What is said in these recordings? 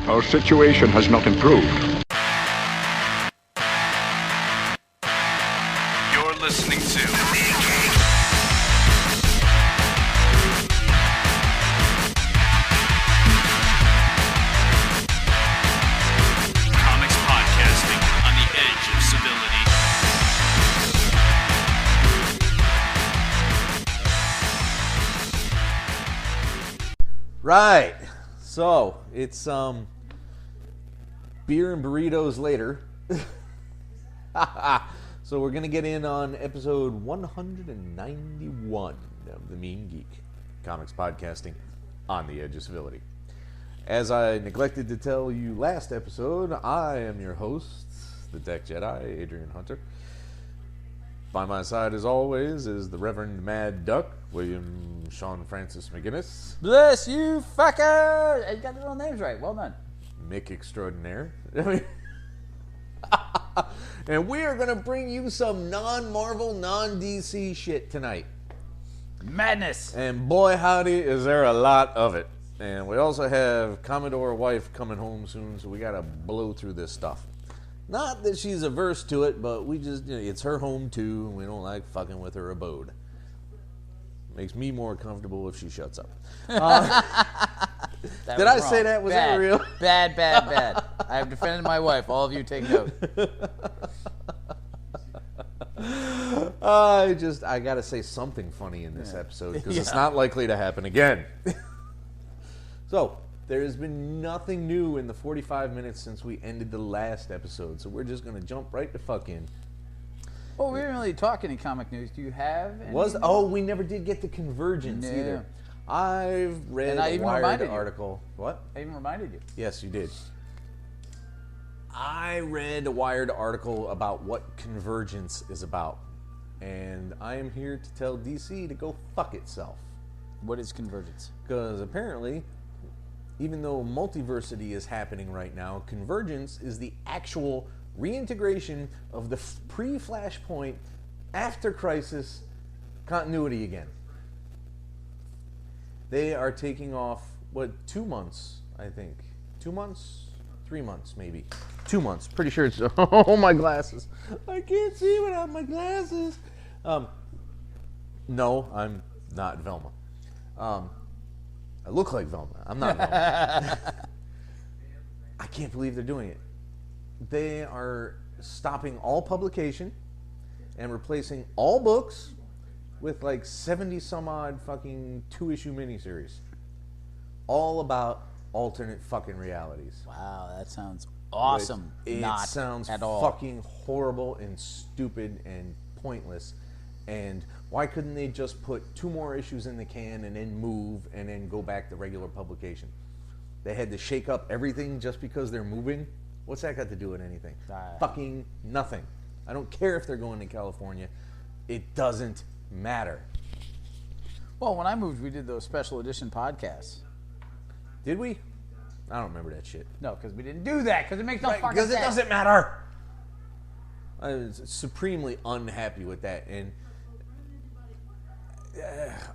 Our situation has not improved. You're listening to Comics Podcasting on the Edge of Civility. Right. So, it's beer and burritos later. So we're going to get in on episode 191 of The Mean Geek, Comics Podcasting on the Edge of Civility. As I neglected to tell you last episode, I am your host, the Deck Jedi, Adrian Hunter. By my side, as always, is the Reverend Mad Duck, William Sean Francis McGinnis. Bless you, fucker! You got the real names right. Well done. Mick Extraordinaire. And we are going to bring you some non-Marvel, non-DC shit tonight. Madness! And boy, howdy, is there a lot of it. And we also have Commodore wife coming home soon, so we got to blow through this stuff. Not that she's averse to it, but we just, it's her home too, and we don't like fucking with her abode. Makes me more comfortable if she shuts up. Did I say that? Was that real? Bad. I have defended my wife. All of you take note. I got to say something funny in this episode, because it's not likely to happen again. So, there has been nothing new in the 45 minutes since we ended the last episode, so we're just going to jump right the fuck in. Well, we didn't really talk any comic news. Do you have any? We never did get the Convergence either. I've read a Wired article. What? I even reminded you. Yes, you did. I read a Wired article about what Convergence is about, and I am here to tell DC to go fuck itself. What is Convergence? Because apparently, even though multiversity is happening right now, Convergence is the actual reintegration of the pre-Flashpoint, after Crisis continuity again. They are taking off, 2 months, I think. 2 months? 3 months, maybe. 2 months. Pretty sure it's... Oh, my glasses. I can't see without my glasses. No, I'm not Velma. I look like Velma. I'm not Velma. I can't believe they're doing it. They are stopping all publication and replacing all books with like 70 some odd fucking 2-issue miniseries. All about alternate fucking realities. Wow, that sounds awesome. It Not sounds at all. fucking horrible and stupid and pointless. And why couldn't they just put 2 more issues in the can and then move and then go back to regular publication? They had to shake up everything just because they're moving? What's that got to do with anything? Fucking nothing. I don't care if they're going to California. It doesn't matter. Well, when I moved, we did those special edition podcasts. Did we? I don't remember that shit. No, because we didn't do that, because it makes no fucking sense. Because it doesn't matter. I was supremely unhappy with that, and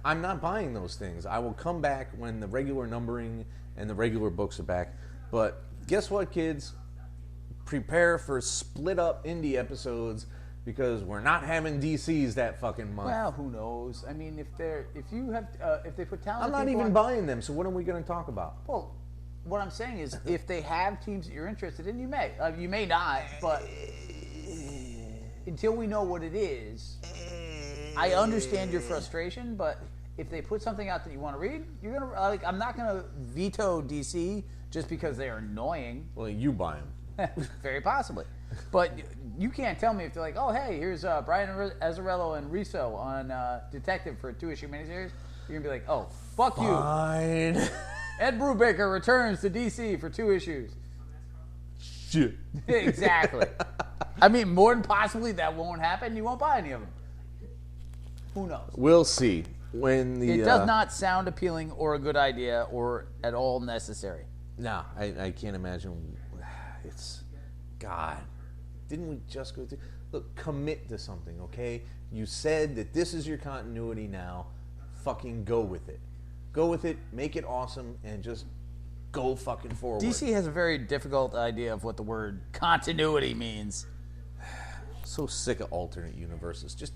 I'm not buying those things. I will come back when the regular numbering and the regular books are back. But guess what, kids? Prepare for split up indie episodes, because we're not having DCs that fucking month. Well, who knows? I mean, if they put talented I'm not people even buying them, so what are we going to talk about? Well, what I'm saying is, if they have teams that you're interested in, you may. You may not, but until we know what it is, I understand your frustration, but if they put something out that you want to read, you're going to, I'm not going to veto DC just because they're annoying. Well, you buy them. Very possibly. But you can't tell me if they're like, oh, hey, here's Brian Azzarello and Riso on Detective for a 2-issue miniseries. You're going to be like, oh, fuck you. Fine. Ed Brubaker returns to DC for 2 issues. Shit. Exactly. I mean, more than possibly that won't happen. You won't buy any of them. Who knows? We'll see. It does not sound appealing or a good idea or at all necessary. No, I can't imagine. It's... God. Didn't we just go through... Look, commit to something, okay? You said that this is your continuity now. Fucking go with it. Go with it, make it awesome, and just go fucking forward. DC has a very difficult idea of what the word continuity means. So sick of alternate universes. Just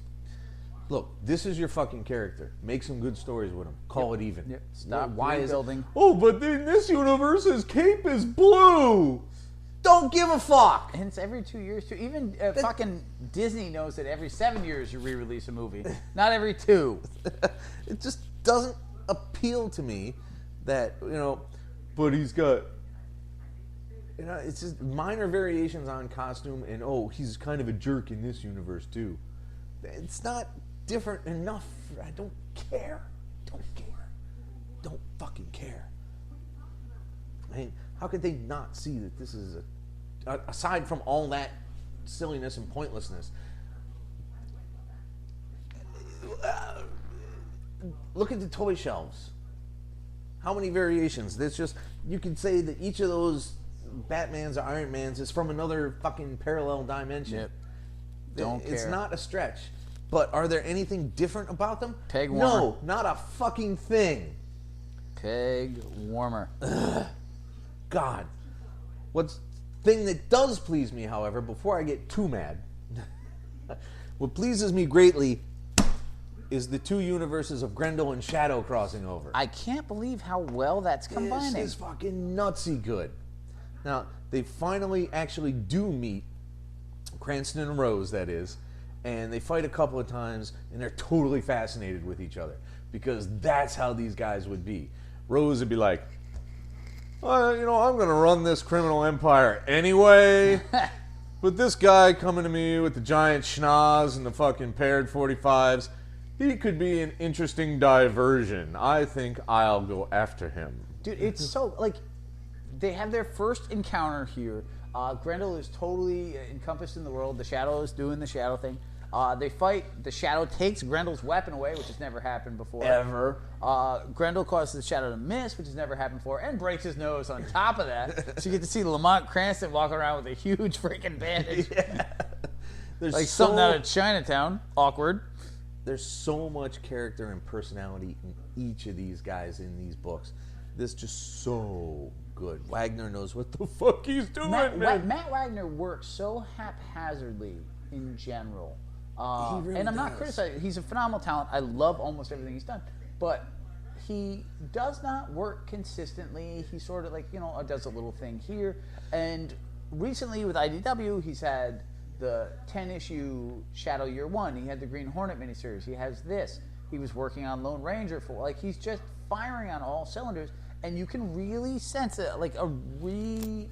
look, this is your fucking character. Make some good stories with him. Call it even. Yep. Stop Why is rebuilding. Oh, but in this universe, his cape is blue. Don't give a fuck. And it's every 2 years too. Even fucking Disney knows that every 7 years you re-release a movie, not every 2. It just doesn't appeal to me that, but he's got, it's just minor variations on costume, and he's kind of a jerk in this universe too. It's not different enough. I don't care. Don't fucking care. I mean, how could they not see that this is aside from all that silliness and pointlessness? Look at the toy shelves. How many variations? There's just, you could say that each of those Batmans or Iron Mans is from another fucking parallel dimension. Yep. Don't care. It's not a stretch. But are there anything different about them? Peg warmer. No, not a fucking thing. Peg warmer. God. What's thing that does please me, however, before I get too mad, what pleases me greatly is the two universes of Grendel and Shadow crossing over. I can't believe how well that's combining. This is fucking nutsy good. Now, they finally actually do meet, Cranston and Rose, that is, and they fight a couple of times, and they're totally fascinated with each other, because that's how these guys would be. Rose would be like, I'm going to run this criminal empire anyway, but this guy coming to me with the giant schnoz and the fucking paired 45s, he could be an interesting diversion. I think I'll go after him. Dude, it's so, they have their first encounter here. Grendel is totally encompassed in the world. The Shadow is doing the Shadow thing. They fight. The Shadow takes Grendel's weapon away, which has never happened before. Ever. Grendel causes the Shadow to miss, which has never happened before, and breaks his nose on top of that. So you get to see Lamont Cranston walking around with a huge freaking bandage. Yeah. Like something out of Chinatown. Awkward. There's so much character and personality in each of these guys in these books. This is just so good. Wagner knows what the fuck he's doing, man. Matt Wagner works so haphazardly in general. He really and I'm not does. criticizing. He's a phenomenal talent. I love almost everything he's done. But he does not work consistently. He sort of does a little thing here. And recently with IDW, he's had the 10-issue Shadow Year One. He had the Green Hornet miniseries. He has this. He was working on Lone Ranger for, he's just firing on all cylinders. And you can really sense a reassessment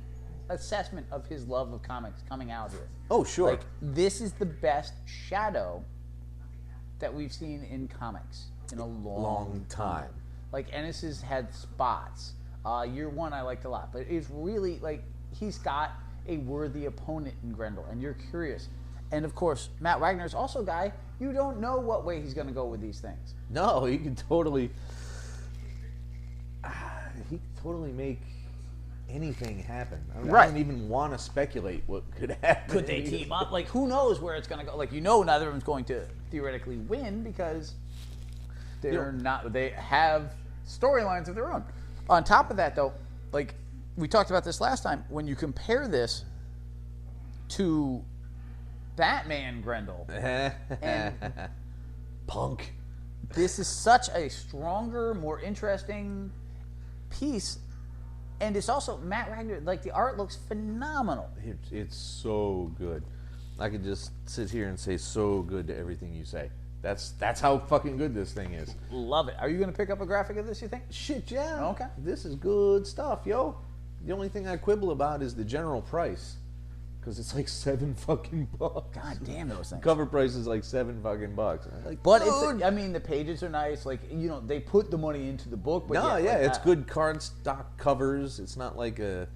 of his love of comics coming out here. Oh, sure. This is the best Shadow that we've seen in comics in a long time. Ennis has had spots. Year One I liked a lot. But it's really, he's got a worthy opponent in Grendel, and you're curious. And, of course, Matt Wagner's also a guy, you don't know what way he's going to go with these things. No, he can totally make anything happen. I don't even want to speculate what could happen. Could they team up? Who knows where it's going to go? Neither of them's going to theoretically win because they have storylines of their own. On top of that, though, we talked about this last time, when you compare this to Batman Grendel and Punk, this is such a stronger, more interesting piece. And it's also Matt Wagner, the art looks phenomenal. It's so good. I could just sit here and say so good to everything you say. That's how fucking good this thing is. Love it. Are you going to pick up a graphic of this, you think? Shit, yeah. Okay. This is good stuff, yo. The only thing I quibble about is the general price. Because it's $7 fucking bucks. God damn those things. Cover price is $7 fucking bucks. But the pages are nice. They put the money into the book. But it's good cardstock covers. It's not like a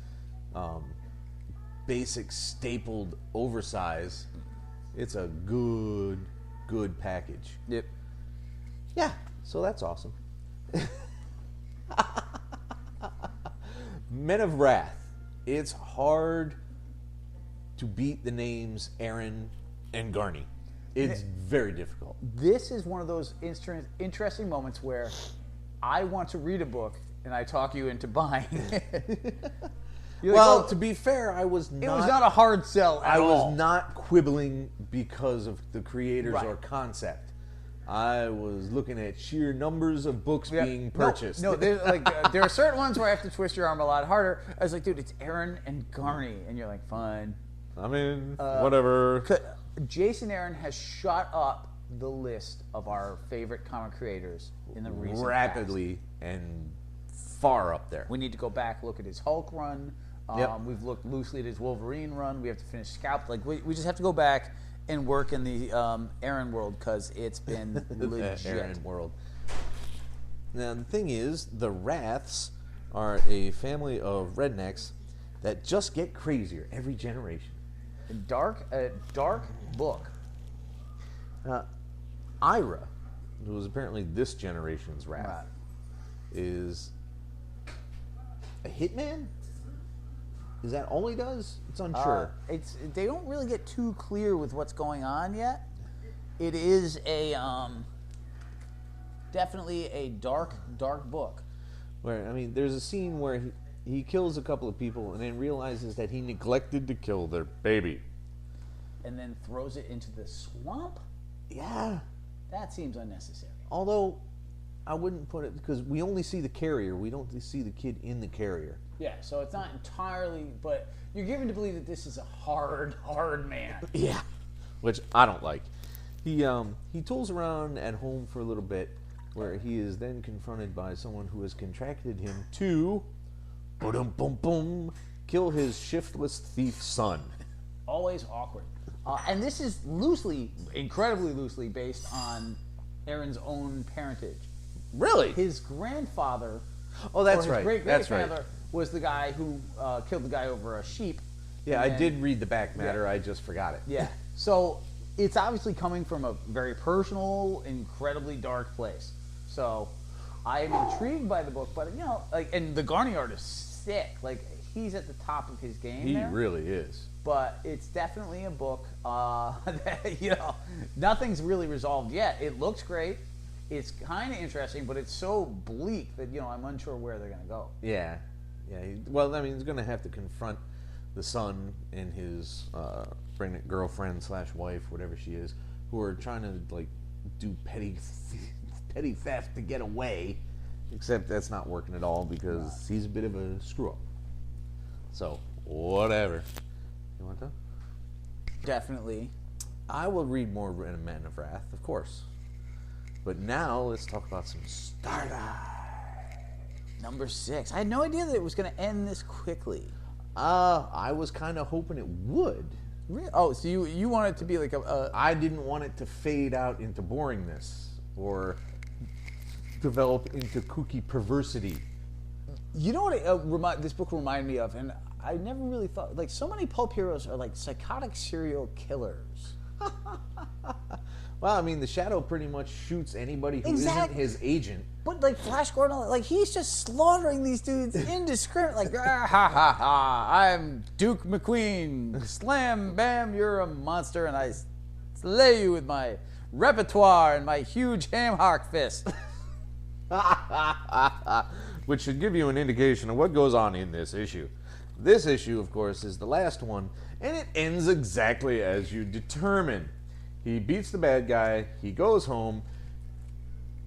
basic stapled oversize. It's a good package. Yep. Yeah, so that's awesome. Men of Wrath. It's hard to beat the names Aaron and Garney. It's very difficult. This is one of those interesting moments where I want to read a book and I talk you into buying it. Well, to be fair, I was not... It was not a hard sell at all. I was not quibbling because of the creators Right. or concept. I was looking at sheer numbers of books being purchased. No, there are certain ones where I have to twist your arm a lot harder. I was like, dude, it's Aaron and Garney. And you're like, fine. I mean, whatever. Jason Aaron has shot up the list of our favorite comic creators in the recent rapidly and far up there. We need to go back, look at his Hulk run. We've looked loosely at his Wolverine run. We have to finish Scalp. Like we just have to go back and work in the Aaron world because it's been legit. Aaron world. Now the thing is, the Wraths are a family of rednecks that just get crazier every generation. A dark book. Ira, who was apparently this generation's Wrath, is a hitman? Is that all he does? It's unsure. They don't really get too clear with what's going on yet. It is a definitely a dark book. Where, I mean, there's a scene where he kills a couple of people and then realizes that he neglected to kill their baby. And then throws it into the swamp? Yeah. That seems unnecessary. Although, I wouldn't put it, because we only see the carrier. We don't see the kid in the carrier. Yeah, so it's not entirely, but you're given to believe that this is a hard man. Yeah. Which I don't like. He tools around at home for a little bit, where he is then confronted by someone who has contracted him to kill his shiftless thief son. Always awkward. And this is incredibly loosely based on Aaron's own parentage. Really? His grandfather, Oh, that's or his right. great-grandfather, was the guy who killed the guy over a sheep. Yeah, I did read the back matter. Yeah. I just forgot it. Yeah. So it's obviously coming from a very personal, incredibly dark place. So I am intrigued by the book, but and the Garney art is sick. Like he's at the top of his game. He really is. But it's definitely a book that, nothing's really resolved yet. It looks great. It's kind of interesting, but it's so bleak that, I'm unsure where they're going to go. Yeah. Yeah. Well, I mean, he's going to have to confront the son and his pregnant girlfriend / wife, whatever she is, who are trying to, do petty theft to get away. Except that's not working at all because he's a bit of a screw-up. So, whatever. You want that? Definitely. I will read more in a Man of Wrath, of course. But now, let's talk about some Starlight. Number 6. I had no idea that it was going to end this quickly. I was kind of hoping it would. Really? Oh, so you want it to be like a... I didn't want it to fade out into boringness or develop into kooky perversity. You know what this book reminded me of? And I never really thought... so many pulp heroes are like psychotic serial killers. Well, I mean, the Shadow pretty much shoots anybody who isn't his agent. But Flash Gordon, he's just slaughtering these dudes indiscriminately. I'm Duke McQueen. Slam, bam, you're a monster, and I slay you with my repertoire and my huge ham hock fist. Which should give you an indication of what goes on in this issue. This issue, of course, is the last one, and it ends exactly as you determine. He beats the bad guy, he goes home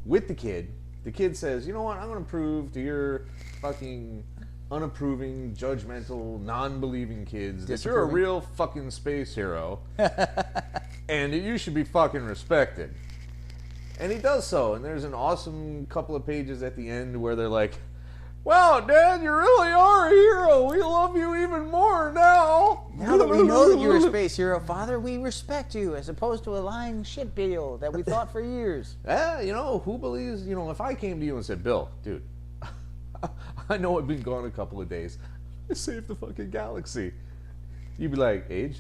with the kid. The kid says, you know what, I'm going to prove to your fucking unapproving, judgmental, non-believing kids that you're a real fucking space hero and that you should be fucking respected. And he does so, and there's an awesome couple of pages at the end where they're like, wow, Dad, you really are a hero. We love you even more now. Now that we know that you're a space hero, Father, we respect you as opposed to a lying shit video that we thought for years. Who believes, if I came to you and said, Bill, dude, I know I've been gone a couple of days. I saved the fucking galaxy. You'd be like, Age,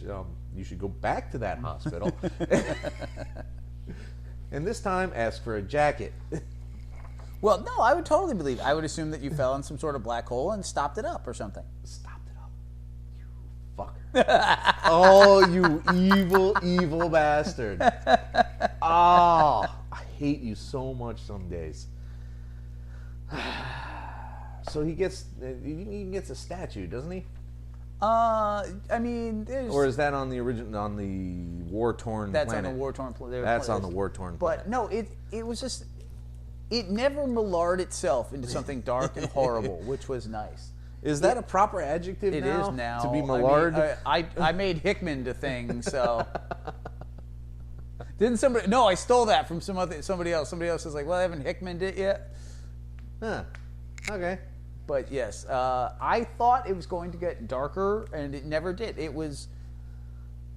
you should go back to that hospital. And this time, ask for a jacket. Well, no, I would totally believe. I would assume that you fell in some sort of black hole and stopped it up or something. Stopped it up. You fucker. Oh, you evil, evil bastard. Oh, I hate you so much some days. So he gets a statue, doesn't he? I mean, there's... Or is that on the war-torn planet? That's on the war-torn planet. That's on the war-torn planet. But no, it was just... It never Millard itself into something dark and horrible, which was nice. Is that a proper adjective It now? is now. To be Millard? I made Hickman to thing, so... Didn't somebody... No, I stole that from somebody else. Somebody else is like, well, I haven't Hickmaned it yet. Huh. Okay. But yes, I thought it was going to get darker, and it never did. It was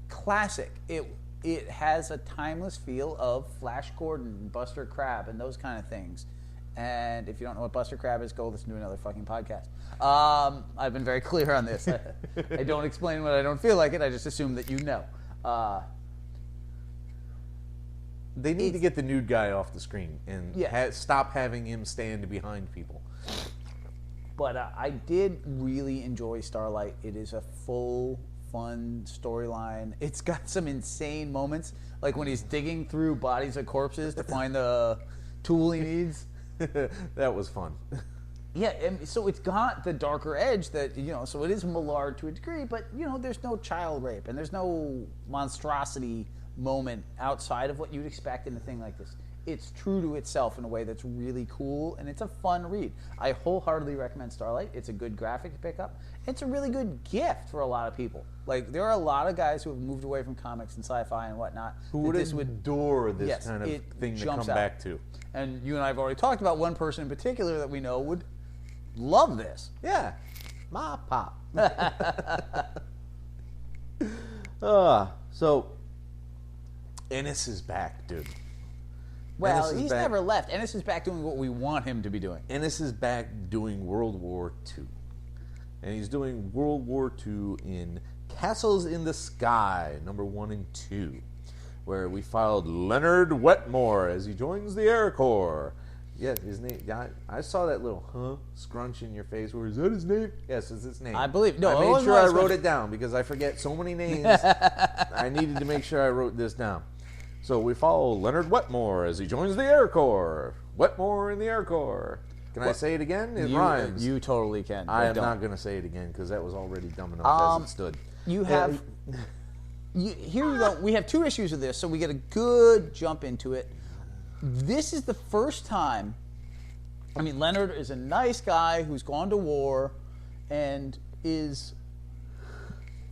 classic. It has a timeless feel of Flash Gordon, Buster Crabbe, and those kind of things. And if you don't know what Buster Crabbe is, go listen to another fucking podcast. I've been very clear on this. I don't explain when I don't feel like it. I just assume that you know. They need to get the nude guy off the screen and Yeah. stop having him stand behind people. But I did really enjoy Starlight. It is a full, fun storyline. It's got some insane moments, like when he's digging through bodies of corpses to find the tool he needs. That was fun. Yeah, and so it's got the darker edge that, so it is Millard to a degree, but, there's no child rape and there's no monstrosity moment outside of what you'd expect in a thing like this. It's true to itself in a way that's really cool, and it's a fun read. I wholeheartedly recommend Starlight. It's a good graphic to pick up. It's a really good gift for a lot of people. Like, there are a lot of guys who have moved away from comics and sci-fi and whatnot. Who would adore this kind of thing to come back to. And you and I have already talked about one person in particular that we know would love this. Yeah. My pop. So, Ennis is back, dude. Well, he's never left. Ennis is back doing what we want him to be doing. Ennis is back doing World War II. And he's doing World War II in Castles in the Sky, number 1 and 2, where we followed Leonard Wetmore as he joins the Air Corps. Yeah, his name. I saw that little scrunch in your face. Where is that his name? Yes, it's his name. I believe. No, I made sure I wrote it down because I forget so many names. I needed to make sure I wrote this down. So we follow Leonard Wetmore as he joins the Air Corps. Wetmore in the Air Corps. Can I say it again? It rhymes. You totally can. I am not going to say it again because that was already dumb enough as it stood. You have... here you go. We have 2 issues of this, so we get a good jump into it. This is the first time... I mean, Leonard is a nice guy who's gone to war and is...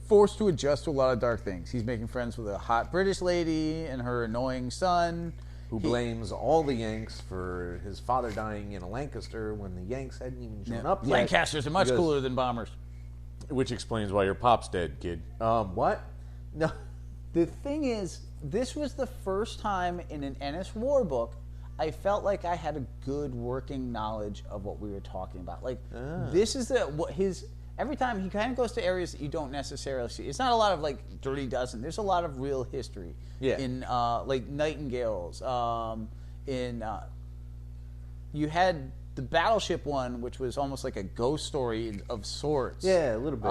forced to adjust to a lot of dark things. He's making friends with a hot British lady and her annoying son. Who blames all the Yanks for his father dying in a Lancaster when the Yanks hadn't even shown up yet. Lancasters are much cooler than bombers. Which explains why your pop's dead, kid. What? No. The thing is, this was the first time in an Ennis War book I felt like I had a good working knowledge of what we were talking about. Like, this is his... Every time he kind of goes to areas that you don't necessarily see. It's not a lot of like Dirty Dozen. There's a lot of real history. Yeah. In like Nightingales. You had the Battleship one, which was almost like a ghost story of sorts. Yeah, a little bit.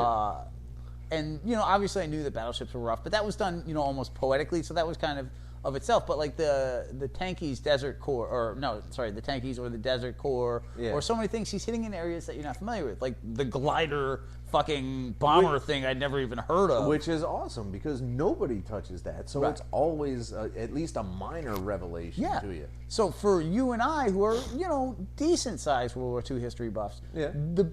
And obviously I knew that battleships were rough, but that was done almost poetically. So that was kind of itself. But like the Tankies Desert Corps, the Tankies or the Desert Corps, or so many things. He's hitting in areas that you're not familiar with, like the glider fucking bomber thing I'd never even heard of. Which is awesome because nobody touches that, so it's always at least a minor revelation to you. So for you and I, who are decent sized World War II history buffs, the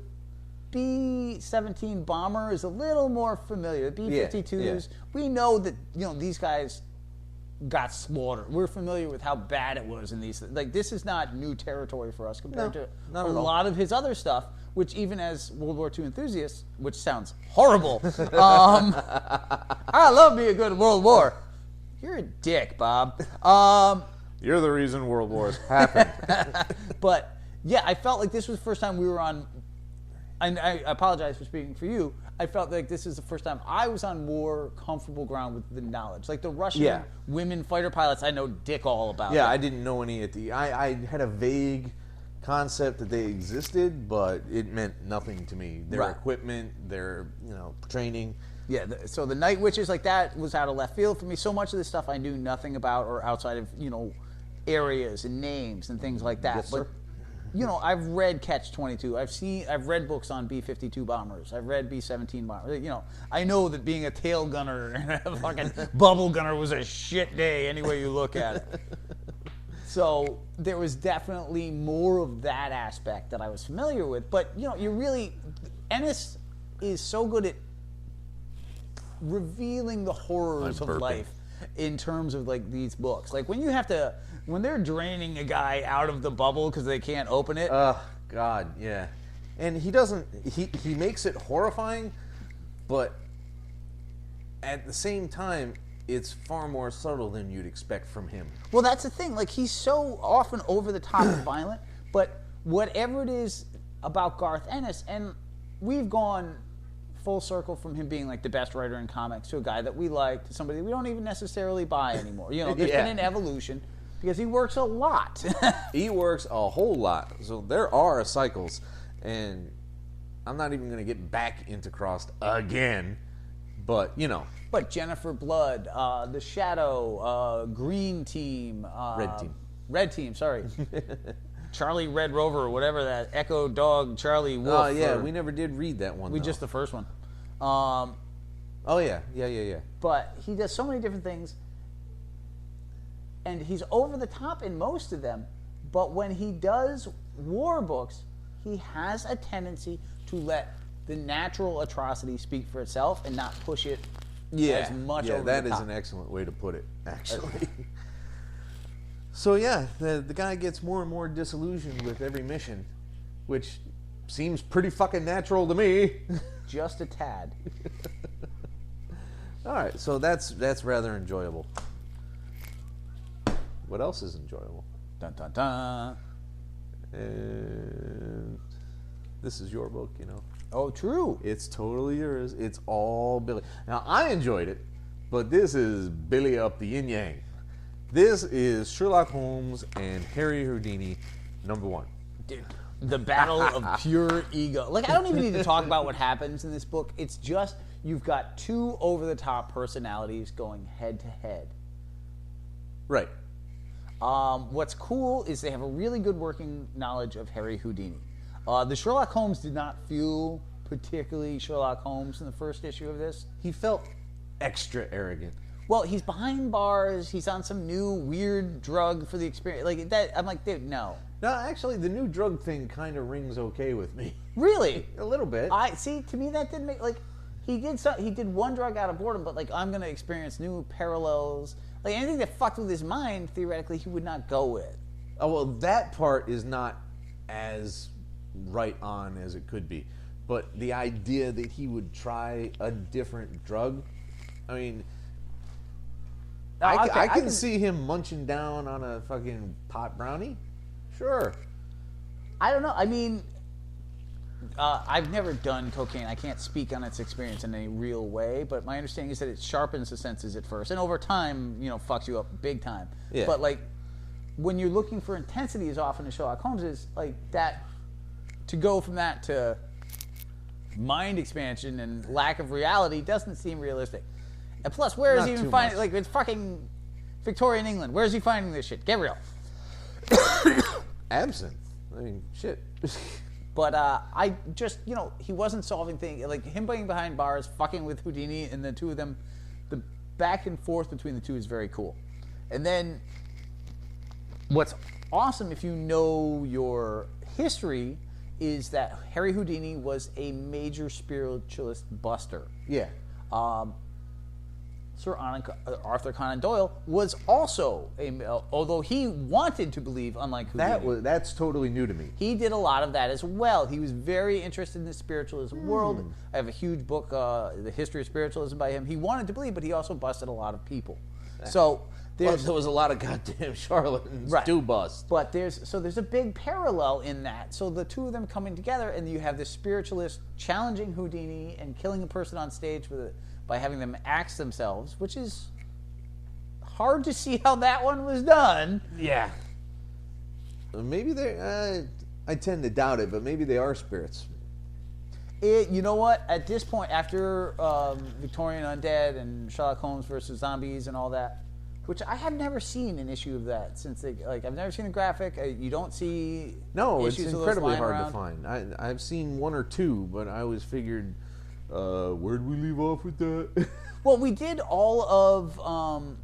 B-17 bomber is a little more familiar. The B-52s, we know that these guys got slaughtered. We're familiar with how bad it was in these. Like, this is not new territory for us compared to a lot of his other stuff, which even as World War II enthusiasts, which sounds horrible, I love me a good World War. You're a dick, Bob. You're the reason World Wars happened. But, yeah, I felt like this was the first time we were on, and I apologize for speaking for you, I felt like this is the first time I was on more comfortable ground with the knowledge. Like the Russian women fighter pilots, I know dick all about. Yeah, I didn't know any I had a vague concept that they existed, but it meant nothing to me. Their equipment, their training. Yeah, so the Night Witches, like that was out of left field for me. So much of this stuff I knew nothing about or outside of, areas and names and things like that. Yes, but sir. I've read Catch-22. I've read books on B-52 bombers. I've read B-17 bombers. I know that being a tail gunner and a fucking bubble gunner was a shit day any way you look at it. So there was definitely more of that aspect that I was familiar with. But, Ennis is so good at revealing the horrors of life in terms of, like, these books. Like, when they're draining a guy out of the bubble because they can't open it. Oh, God, yeah. And he makes it horrifying, but at the same time, it's far more subtle than you'd expect from him. Well, that's the thing. Like, he's so often over the top and violent, but whatever it is about Garth Ennis, and we've gone full circle from him being like the best writer in comics to a guy that we like to somebody we don't even necessarily buy anymore. There's been an evolution because he works a lot. He works a whole lot. So there are cycles, and I'm not even going to get back into Crossed again, but But Jennifer Blood, The Shadow, Green Team, Red Team, sorry. Charlie Red Rover, or whatever that, Echo Dog, Charlie Wolf. Oh, yeah, we never did read that one, Just the first one. Oh, yeah. But he does so many different things, and he's over the top in most of them, but when he does war books, he has a tendency to let the natural atrocity speak for itself and not push it as much over the top. That is an excellent way to put it, actually. So, yeah, the guy gets more and more disillusioned with every mission, which seems pretty fucking natural to me. Just a tad. All right, so that's rather enjoyable. What else is enjoyable? Dun, dun, dun. And this is your book, Oh, true. It's totally yours. It's all Billy. Now, I enjoyed it, but this is Billy up the yin-yang. This is Sherlock Holmes and Harry Houdini, #1. Dude, the battle of pure ego. Like, I don't even need to talk about what happens in this book. It's just you've got two over-the-top personalities going head-to-head. Right. What's cool is they have a really good working knowledge of Harry Houdini. The Sherlock Holmes did not feel particularly Sherlock Holmes in the first issue of this. He felt extra arrogant. Well, he's behind bars. He's on some new weird drug for the experience. Like that, I'm like, dude, no. No, actually, the new drug thing kind of rings okay with me. Really? A little bit. To me that didn't make he did one drug out of boredom, but like I'm gonna experience new parallels. Like anything that fucked with his mind, theoretically, he would not go with. Oh well, that part is not as right on as it could be, but the idea that he would try a different drug, I mean. I can see him munching down on a fucking pot brownie. Sure. I don't know. I mean, I've never done cocaine. I can't speak on its experience in any real way, but my understanding is that it sharpens the senses at first, and over time, fucks you up big time. Yeah. But like, when you're looking for intensity as often as Sherlock Holmes is, like that, to go from that to mind expansion and lack of reality doesn't seem realistic. And plus, where is he even finding? Like, it's fucking Victorian England. Where is he finding this shit? Get real. Absinthe. I mean, shit. But I just, he wasn't solving things. Like, him being behind bars, fucking with Houdini, and the two of them, the back and forth between the two is very cool. And then, what's awesome if you know your history is that Harry Houdini was a major spiritualist buster. Yeah. Sir Arthur Conan Doyle was also although he wanted to believe, unlike Houdini. That's totally new to me. He did a lot of that as well. He was very interested in the spiritualism world. I have a huge book, The History of Spiritualism by him. He wanted to believe, but he also busted a lot of people. So there was a lot of goddamn charlatans do bust. But there's a big parallel in that. So the two of them coming together, and you have this spiritualist challenging Houdini and killing a person on stage by having them axe themselves, which is hard to see how that one was done. Yeah. Maybe I tend to doubt it, but maybe they are spirits. You know what? At this point, after Victorian Undead and Sherlock Holmes versus zombies and all that, which I have never seen an issue of that since they I've never seen a graphic. You don't see it's issues of those incredibly lying hard around. to find. I've seen one or two, but I always figured, where'd we leave off with that? Well, we did all of.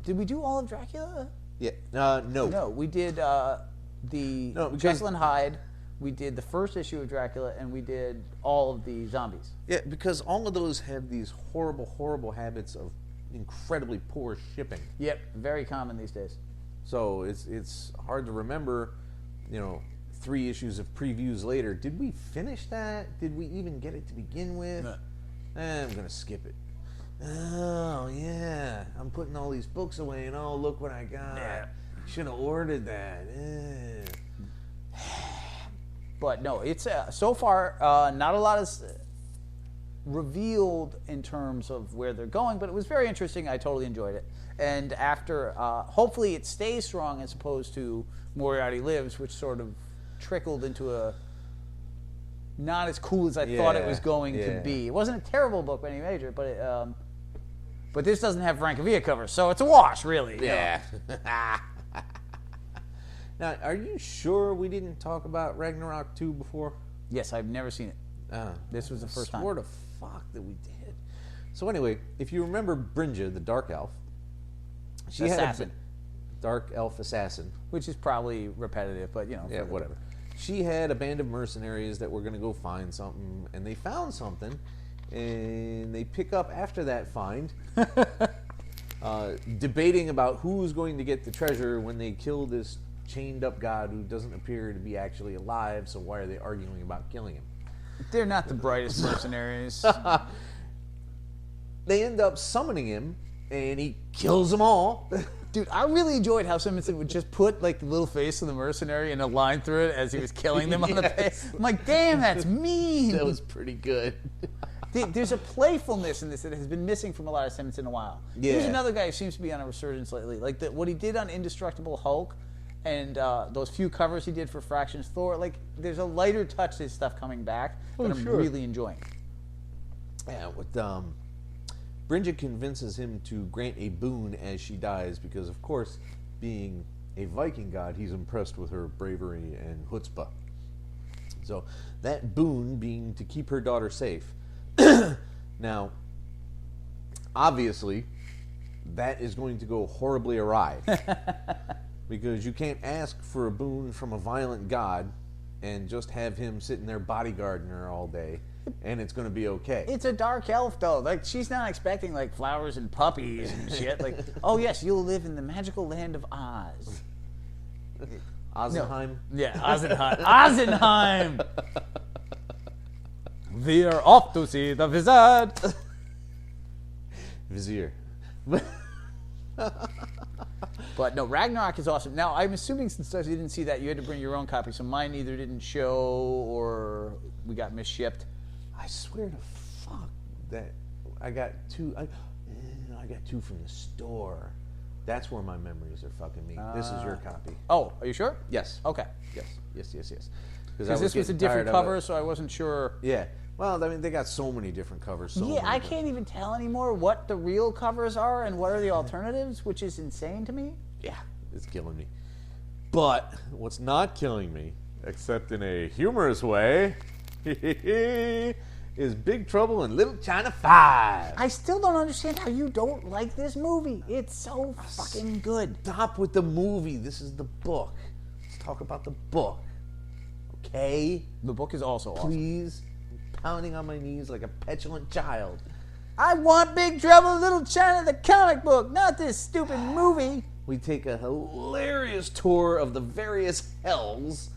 Did we do all of Dracula? Yeah. No. No, we did because- Jekyll and Hyde. We did the first issue of Dracula, and we did all of the zombies. Yeah, because all of those have these horrible, horrible habits of incredibly poor shipping. Yep, very common these days. So it's hard to remember, 3 issues of previews later. Did we finish that? Did we even get it to begin with? No. I'm gonna skip it. Oh yeah, I'm putting all these books away, and oh look what I got. Yeah. Should have ordered that. But no, it's so far not a lot is revealed in terms of where they're going, but it was very interesting. I totally enjoyed it. And after, hopefully it stays strong as opposed to Moriarty Lives, which sort of trickled into a not as cool as I thought it was going to be. It wasn't a terrible book by any measure, but this doesn't have Francavilla covers, so it's a wash, really. Yeah. Now, are you sure we didn't talk about Ragnarok 2 before? Yes, I've never seen it. This was the first time. Swore to fuck that we did. So anyway, if you remember Brynja, the Dark Elf, she Assassin. had a Dark Elf assassin. Which is probably repetitive, but Yeah, whatever. She had a band of mercenaries that were going to go find something, and they found something, and they pick up after that find, debating about who's going to get the treasure when they kill this chained up god who doesn't appear to be actually alive, so why are they arguing about killing him? They're not the brightest mercenaries. They end up summoning him, and he kills them all. Dude, I really enjoyed how Simonson would just put the little face of the mercenary and a line through it as he was killing them on the page. I'm like, damn, that's mean. That was pretty good. There's a playfulness in this that has been missing from a lot of Simonson in a while. Here's Yeah. another guy who seems to be on a resurgence lately. What he did on Indestructible Hulk and those few covers he did for Fractions Thor, there's a lighter touch to his stuff coming back that I'm really enjoying. Yeah, with Brynja convinces him to grant a boon as she dies because, of course, being a Viking god, he's impressed with her bravery and chutzpah. So that boon being to keep her daughter safe. Now, obviously, that is going to go horribly awry because you can't ask for a boon from a violent god and just have him sitting there bodyguarding her all day, and it's going to be okay. It's a dark elf, though. She's not expecting flowers and puppies and shit. Oh yes, you'll live in the magical land of Oz. Ozenheim? Yeah, Ozenheim. Ozenheim. We are off to see the wizard. Vizier. But no, Ragnarok is awesome. Now, I'm assuming since you didn't see that, you had to bring your own copy, so mine either didn't show or we got misshipped. I swear to fuck that I got 2. I got 2 from the store. That's where my memories are fucking me. This is your copy. Oh, are you sure? Yes. Okay. Yes. Because this was a different cover, so I wasn't sure. Yeah. Well, I mean, they got so many different covers. I can't even tell anymore what the real covers are and what are the alternatives, which is insane to me. Yeah, it's killing me. But what's not killing me, except in a humorous way, is Big Trouble in Little China 5. I still don't understand how you don't like this movie. It's so fucking good. Stop with the movie. This is the book. Let's talk about the book. Okay? The book is also awesome. Please. Pounding on my knees like a petulant child. I want Big Trouble in Little China, the comic book, not this stupid movie. We take a hilarious tour of the various hells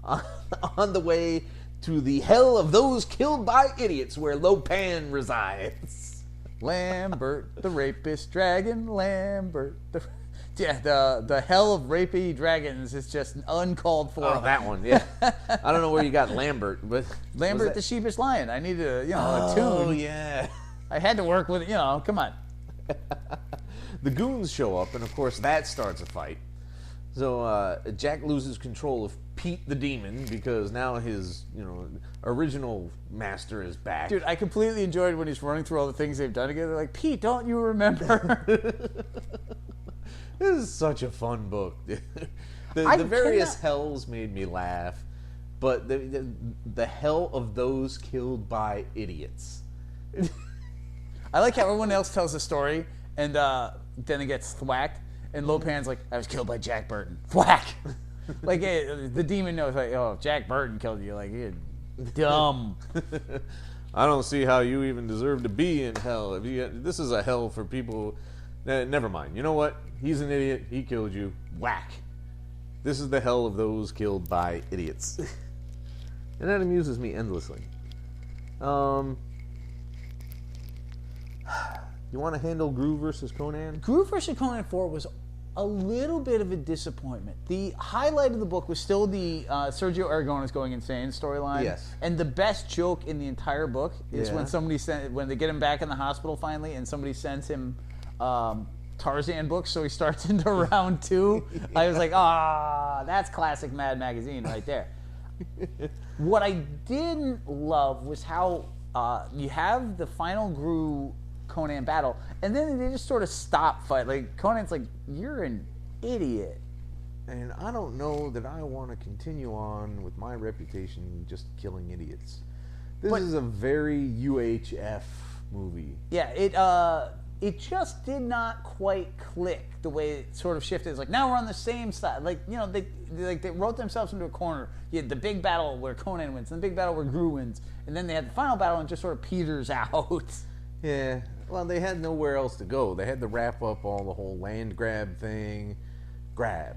on the way to the hell of those killed by idiots where Lopan resides. Lambert, the rapist dragon, Lambert. The hell of rapey dragons is just uncalled for. Oh, that one, yeah. I don't know where you got Lambert, but Lambert the sheepish lion. I need a oh, tune. Oh yeah. I had to work with it. Come on. The goons show up, and of course that starts a fight. So Jack loses control of Pete the Demon because now his, original master is back. Dude, I completely enjoyed when he's running through all the things they've done together. Like, Pete, don't you remember? This is such a fun book. The various hells made me laugh, but the hell of those killed by idiots. I like how everyone else tells the story, and then it gets thwacked, and Lopan's like, I was killed by Jack Burton. Thwack! Like, the demon knows, like, oh, Jack Burton killed you. Like, you're dumb. I don't see how you even deserve to be in hell. This is a hell for people. Never mind. You know what? He's an idiot. He killed you. Whack. This is the hell of those killed by idiots. And that amuses me endlessly. You want to handle GROO versus Conan? GROO vs. Conan 4 was a little bit of a disappointment. The highlight of the book was still the Sergio Aragones going insane storyline. Yes. And the best joke in the entire book is Yeah. when they get him back in the hospital finally, and somebody sends him Tarzan books, so he starts into round 2. I was like, that's classic Mad Magazine right there. What I didn't love was how you have the final GROO Conan battle, and then they just sort of stop fight. Like, Conan's like, you're an idiot. And I don't know that I want to continue on with my reputation just killing idiots. This is a very UHF movie. Yeah, it just did not quite click the way it sort of shifted. It's like, now we're on the same side. Like, they wrote themselves into a corner. You had the big battle where Conan wins, and the big battle where GROO wins, and then they had the final battle and just sort of peters out. Yeah, well, they had nowhere else to go. They had to wrap up all the whole land grab thing. Grab,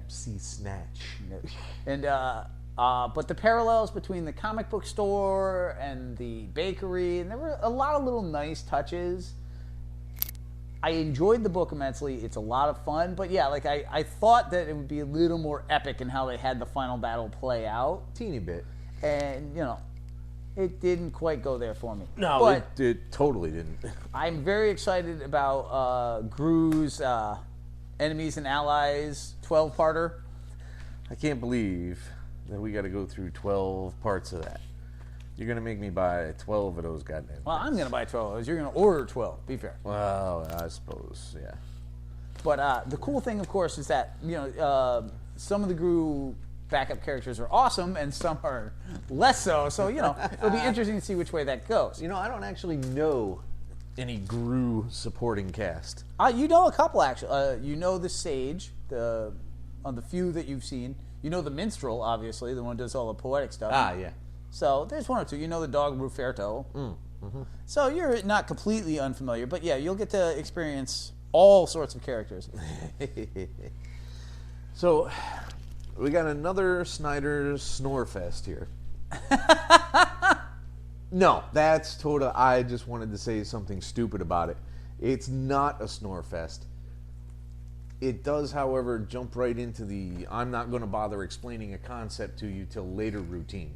see, snatch. And but the parallels between the comic book store and the bakery, and there were a lot of little nice touches. I enjoyed the book immensely. It's a lot of fun, but yeah, like I thought that it would be a little more epic in how they had the final battle play out. Teeny bit. And, it didn't quite go there for me. No, but it totally didn't. I'm very excited about GROO's Enemies and Allies 12-parter. I can't believe that we got to go through 12 parts of that. You're going to make me buy 12 of those goddamn Well, things. I'm going to buy 12 of those. You're going to order 12. Be fair. Well, I suppose, yeah. But the cool thing, of course, is that, some of the GROO backup characters are awesome, and some are less so. So, it'll be interesting to see which way that goes. I don't actually know any GROO supporting cast. You know a couple, actually. You know the Sage, on the few that you've seen. You know the Minstrel, obviously, the one who does all the poetic stuff. Yeah. So there's one or two. You know the dog Ruferto. So you're not completely unfamiliar, but yeah, you'll get to experience all sorts of characters. So we got another Snyders Snorefest here. No, that's total. I just wanted to say something stupid about it. It's not a Snorefest. It does, however, jump right into the I'm not going to bother explaining a concept to you till later routine.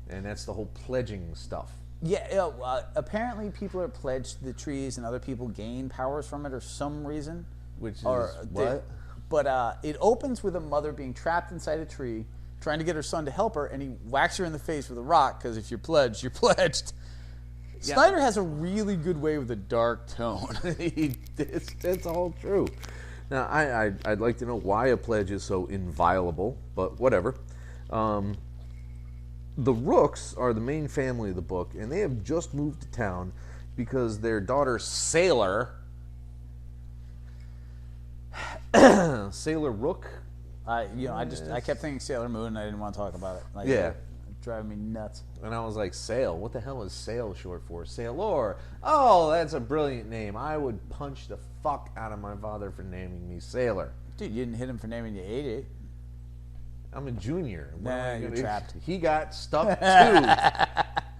And that's the whole pledging stuff. Yeah, apparently people are pledged to the trees, and other people gain powers from it or some reason. Which is what? But it opens with a mother being trapped inside a tree, trying to get her son to help her, and he whacks her in the face with a rock, because if you're pledged, you're pledged. Yeah. Snyder has a really good way with a dark tone. That's all true. Now, I'd like to know why a pledge is so inviolable, but whatever. The Rooks are the main family of the book, and they have just moved to town because their daughter Sailor Rook. I kept thinking Sailor Moon, and I didn't want to talk about it. It's driving me nuts. And I was like, Sail? What the hell is Sail short for? Sailor. Oh, that's a brilliant name. I would punch the fuck out of my father for naming me Sailor. Dude, you didn't hit him for naming you 88. I'm a junior. Nah, you're trapped. He got stuck too.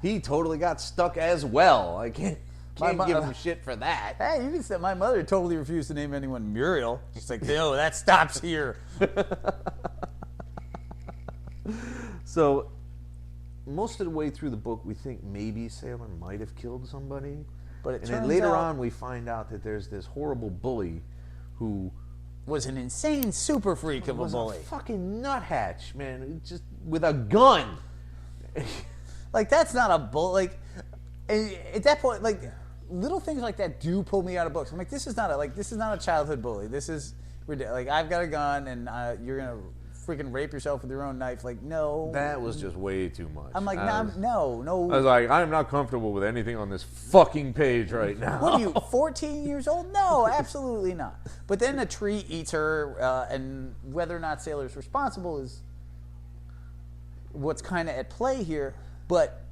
He totally got stuck as well. I can't give him shit for that. Hey, you can say my mother totally refused to name anyone Muriel. She's like, no, that stops here. So, most of the way through the book, we think maybe Sailor might have killed somebody. But then later on, we find out that there's this horrible bully who was an insane super freak of a was bully. a fucking nuthatch, man. Just with a gun. Like, that's not a bully. Like, at that point, like, little things like that do pull me out of books. I'm like, this is not a childhood bully. This is ridiculous. Like, I've got a gun and you're gonna freaking rape yourself with your own knife. Like, no. That was just way too much. I'm like, no. I was like, I'm not comfortable with anything on this fucking page right now. What are you, 14 years old? No, absolutely not. But then a tree eats her, and whether or not Sailor's responsible is what's kind of at play here. But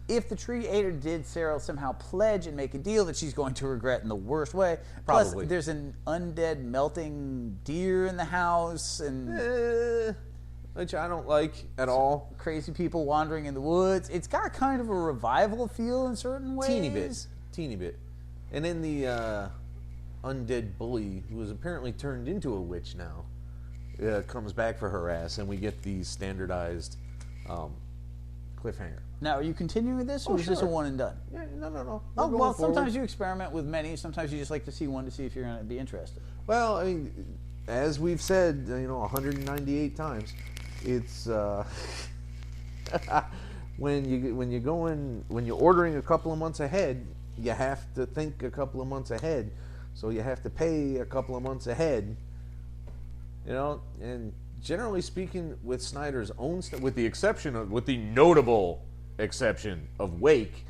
if the tree ate her, did Sarah somehow pledge and make a deal that she's going to regret in the worst way? Probably. Plus, there's an undead melting deer in the house, and which I don't like at all. crazy people wandering in the woods. It's got kind of a revival feel in certain ways. Teeny bit. And then the undead bully, who is apparently turned into a witch now, comes back for her ass, and we get the standardized cliffhanger. Now, are you continuing with this, or is this a sure. one and done? Yeah, no. Oh, We're well, going forward. sometimes you experiment with many. Sometimes you just like to see one to see if you're going to be interested. Well, I mean, as we've said, 198 times, it's when you're ordering a couple of months ahead, you have to think a couple of months ahead, so you have to pay a couple of months ahead. And generally speaking, with Snyder's own stuff, with the notable exception of Wake,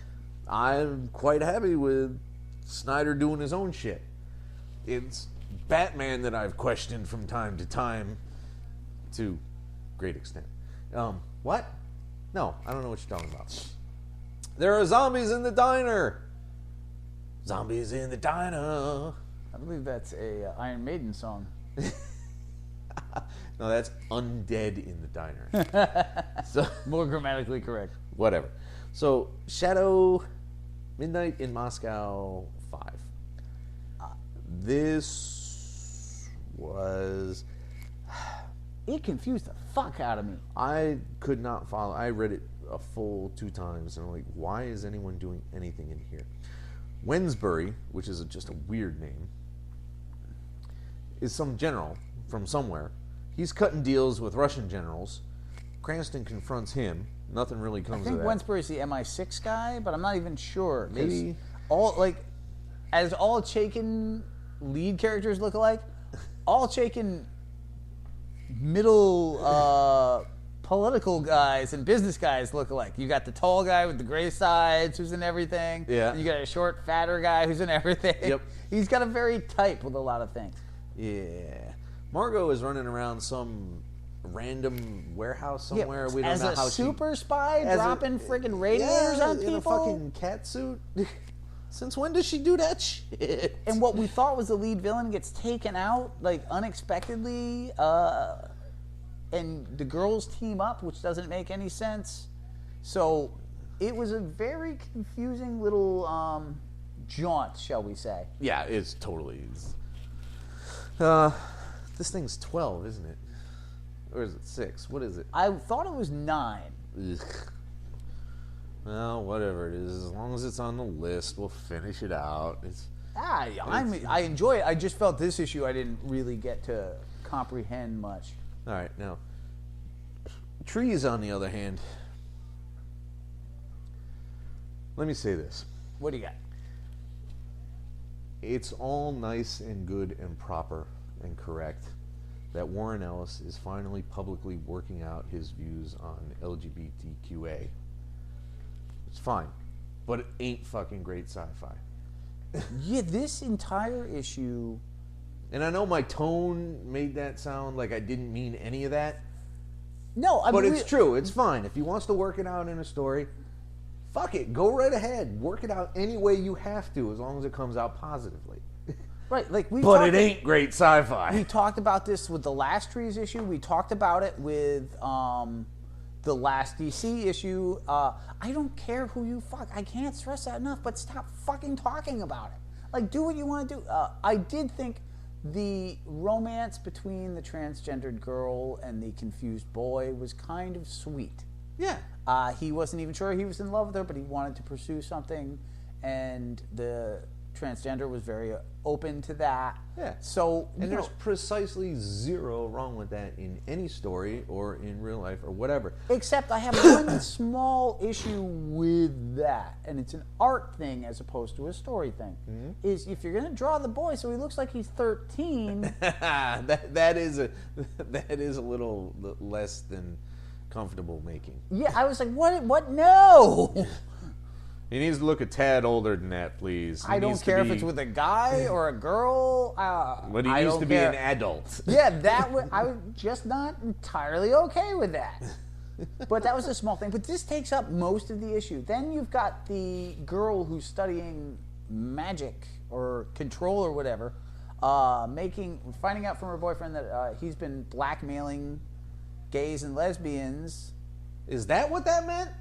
I'm quite happy with Snyder doing his own shit. It's Batman that I've questioned from time to time, to great extent. What? No, I don't know what you're talking about. There are zombies in the diner. Zombies in the diner. I believe that's a Iron Maiden song. No, that's undead in the diner. So More grammatically correct. whatever. So Shadow, Midnight in Moscow 5. This was... It confused the fuck out of me. I could not follow. I read it a full 2 times, and I'm like, why is anyone doing anything in here? Wensbury, which is just a weird name, is some general from somewhere. He's cutting deals with Russian generals. Cranston confronts him. Nothing really I comes think of that. Wensbury's the MI6 guy, but I'm not even sure. 'Cause Maybe. As all Chaykin lead characters look alike, all Chaykin middle political guys and business guys look alike. You got the tall guy with the gray sides who's in everything. Yeah. And you got a short, fatter guy who's in everything. Yep. He's got a very type with a lot of things. Yeah. Margot is running around some random warehouse somewhere. We don't as know a how super spy as a- dropping friggin' radiators on in people. a fucking cat suit. Since when does she do that shit? And what we thought was the lead villain gets taken out, like, unexpectedly, and the girls team up, which doesn't make any sense. So it was a very confusing little jaunt, shall we say. Yeah, it's totally. This thing's 12, isn't it? Or is it 6? What is it? I thought it was 9. Ugh. Well, whatever it is, as long as it's on the list, we'll finish it out. I enjoy it. I just felt this issue I didn't really get to comprehend much. All right, now, Trees, on the other hand, let me say this. What do you got? It's all nice and good and proper and correct that Warren Ellis is finally publicly working out his views on LGBTQA. It's fine, but it ain't fucking great sci-fi. Yeah, this entire issue... And I know my tone made that sound like I didn't mean any of that, No, I but mean... it's true. It's fine. If he wants to work it out in a story, fuck it. Go right ahead. Work it out any way you have to, as long as it comes out positively. Right, like But it ain't great sci-fi. We talked about this with the last Trees issue. We talked about it with the last DC issue. I don't care who you fuck. I can't stress that enough, but stop fucking talking about it. Like, do what you want to do. I did think the romance between the transgendered girl and the confused boy was kind of sweet. Yeah. He wasn't even sure he was in love with her, but he wanted to pursue something. And the transgender, was very open to that. Yeah. So, And there's precisely zero wrong with that in any story or in real life or whatever. except I have one small issue with that, and it's an art thing as opposed to a story thing. Is if you're going to draw the boy so he looks like he's 13. that is a little less than comfortable making. Yeah, I was like, what? No. He needs to look a tad older than that, please. I don't care if it's with a guy or a girl. But he I needs don't to be care. an adult. Yeah, I was just not entirely okay with that. But that was a small thing. But this takes up most of the issue. Then you've got the girl who's studying magic or control or whatever, finding out from her boyfriend that he's been blackmailing gays and lesbians. Is that what that meant?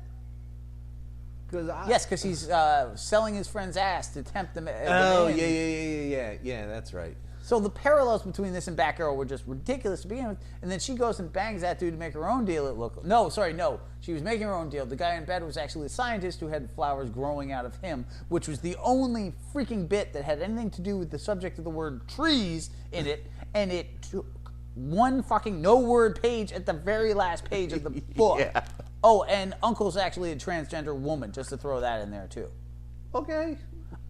Yes, because he's selling his friend's ass to tempt them. Oh, yeah, that's right. So the parallels between this and Batgirl were just ridiculous to begin with. And then she goes and bangs that dude to make her own deal. No. She was making her own deal. The guy in bed was actually a scientist who had flowers growing out of him, which was the only freaking bit that had anything to do with the subject of the word trees in it. And it took one fucking no-word page at the very last page of the book. Yeah. Oh, and Uncle's actually a transgender woman, just to throw that in there, too. Okay.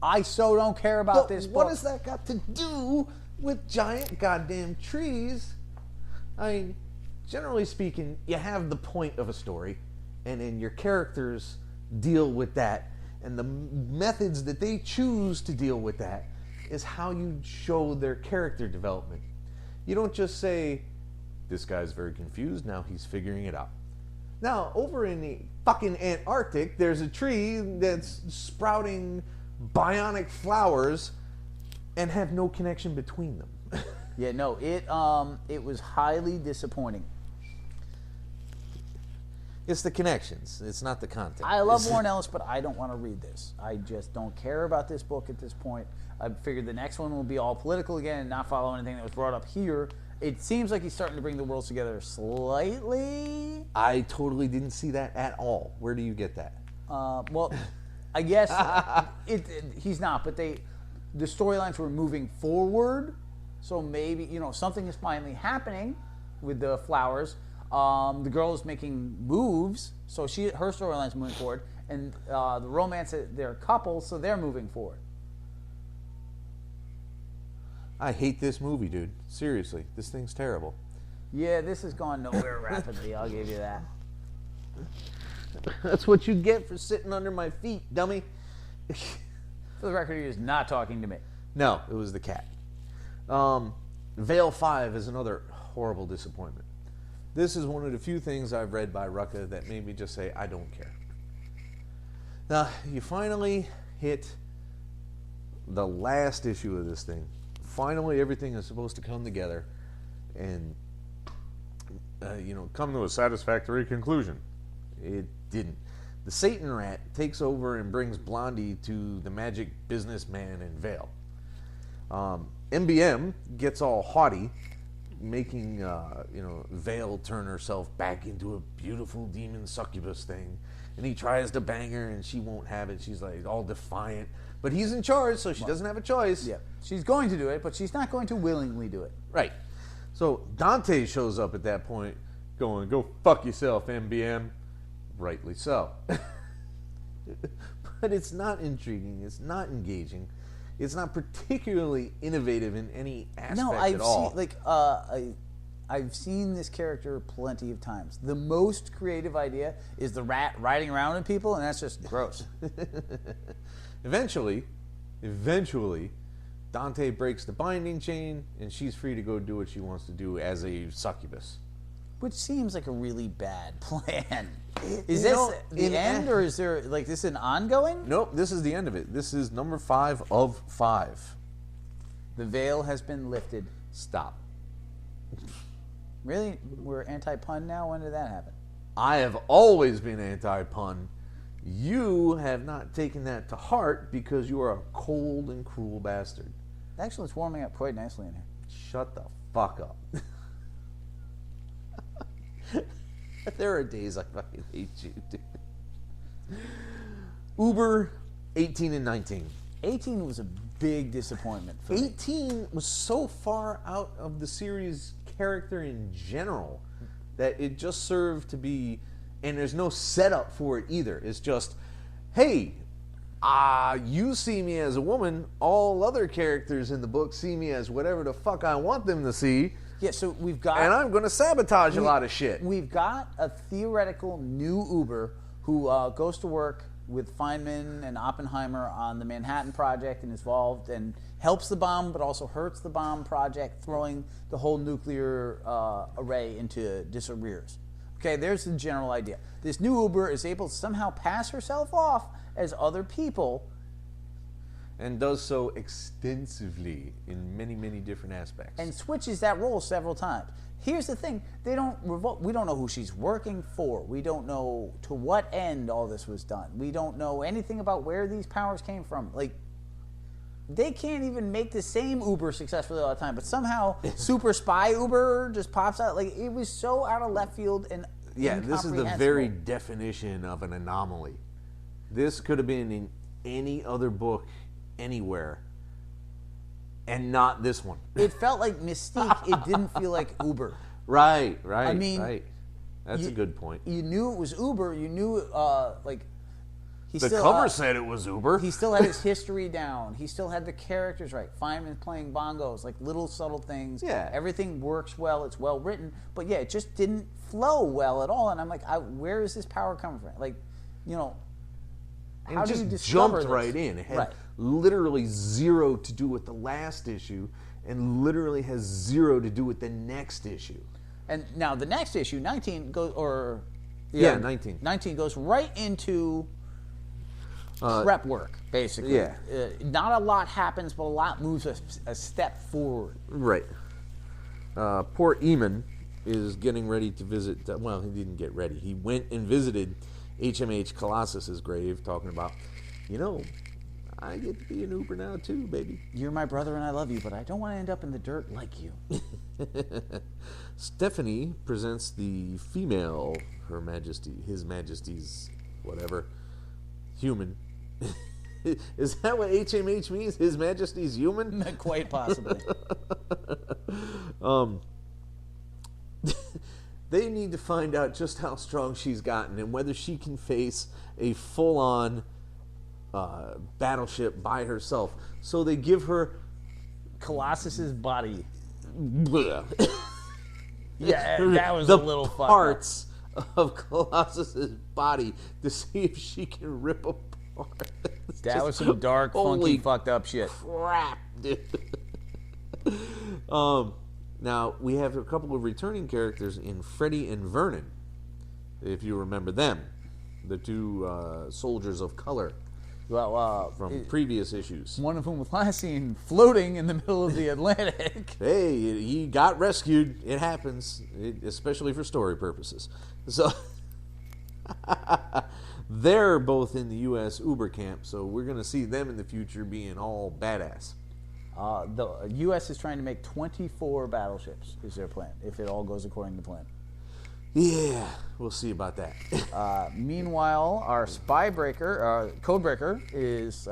I so don't care about this book. What has that got to do with giant goddamn trees? I mean, generally speaking, you have the point of a story, and then your characters deal with that, and the methods that they choose to deal with that is how you show their character development. You don't just say, this guy's very confused, now he's figuring it out. Now, over in the fucking Antarctic, there's a tree that's sprouting bionic flowers and have no connection between them. Yeah, no, it was highly disappointing. It's the connections. It's not the content. I love Warren Ellis, but I don't want to read this. I just don't care about this book at this point. I figured the next one will be all political again and not follow anything that was brought up here. It seems like he's starting to bring the worlds together slightly. I totally didn't see that at all. Where do you get that? Well, I guess he's not, but the storylines were moving forward, so maybe something is finally happening with the flowers. The girl is making moves, so her storyline's moving forward, and the romance, they're couples, so they're moving forward. I hate this movie, dude. Seriously, this thing's terrible. Yeah, this has gone nowhere rapidly, I'll give you that. That's what you get for sitting under my feet, dummy. For the record, he is not talking to me. No, it was the cat. Veil 5 is another horrible disappointment. This is one of the few things I've read by Rucka that made me just say, I don't care. Now, you finally hit the last issue of this thing. Finally, everything is supposed to come together and, come to a satisfactory conclusion. It didn't. The Satan Rat takes over and brings Blondie to the magic businessman in Veil. MBM gets all haughty, making Veil turn herself back into a beautiful demon succubus thing, and he tries to bang her and she won't have it. She's like all defiant, but he's in charge, so she doesn't have a choice. Yeah, she's going to do it, but she's not going to willingly do it. Right. So Dante shows up at that point, going, "Go fuck yourself, MBM." Rightly so. But it's not intriguing. It's not engaging. It's not particularly innovative in any aspect at all. I've seen this character plenty of times. The most creative idea is the rat riding around in people, and that's just gross. Eventually, Dante breaks the binding chain, and she's free to go do what she wants to do as a succubus. Which seems like a really bad plan. Is this the end, or is there, this an ongoing? Nope, this is the end of it. This is number 5 of 5. The veil has been lifted. Stop. Really? We're anti-pun now? When did that happen? I have always been anti-pun. You have not taken that to heart because you are a cold and cruel bastard. Actually, it's warming up quite nicely in here. Shut the fuck up. There are days I fucking hate you, dude. Uber 18 and 19. 18 was a big disappointment for me. 18 was so far out of the series character in general that it just served to be, and there's no setup for it either. It's just, hey, you see me as a woman, all other characters in the book see me as whatever the fuck I want them to see. Yeah, so we've got... And I'm going to sabotage a lot of shit. We've got a theoretical new Uber who goes to work with Feynman and Oppenheimer on the Manhattan Project and is involved and helps the bomb but also hurts the bomb project, throwing the whole nuclear array into disarrears. Okay, there's the general idea. This new Uber is able to somehow pass herself off as other people. And does so extensively in many, many different aspects. And switches that role several times. Here's the thing, we don't know who she's working for. We don't know to what end all this was done. We don't know anything about where these powers came from. Like, they can't even make the same Uber successfully all the time, but somehow Super Spy Uber just pops out. Like, it was so out of left field and yeah, this is the very definition of an anomaly. This could have been in any other book anywhere, and not this one. It felt like Mystique. It didn't feel like Uber. Right. I mean, right. That's a good point. You knew it was Uber. You knew, like, he The still, cover said it was Uber. He still had his history down. He still had the characters right. Feynman playing bongos, like little subtle things. Yeah. Everything works well. It's well written. But yeah, it just didn't flow well at all. And I'm like, where is this power coming from? Like, you know, and how it do you just discover jumped this? right in. It had literally zero to do with the last issue, and literally has zero to do with the next issue. And now the next issue, 19 goes, 19. 19 goes right into prep work, basically. Yeah. Not a lot happens, but a lot moves a step forward. Right. Poor Eamon is getting ready to visit. Well, he didn't get ready. He went and visited HMH Colossus's grave, talking about, you know, I get to be an Uber now too, baby. You're my brother and I love you, but I don't want to end up in the dirt like you. Stephanie presents the female, Her Majesty, His Majesty's, whatever, human. Is that what HMH means? His Majesty's human? Quite possibly. They need to find out just how strong she's gotten and whether she can face a full-on battleship by herself. So they give her Colossus's body. bleh, Yeah, that was the a little fucked up. parts of Colossus's body to see if she can rip apart. That was some dark, funky, holy fucked up shit. crap, dude. Now, we have a couple of returning characters in Freddy and Vernon, if you remember them. The two soldiers of color Well, from previous issues. one of whom was last seen floating in the middle of the Atlantic. Hey, he got rescued. It happens, especially for story purposes. So, they're both in the U.S. Uber camp, so we're going to see them in the future being all badass. The U.S. is trying to make 24 battleships, is their plan, if it all goes according to plan. Yeah, we'll see about that. Meanwhile, our codebreaker, is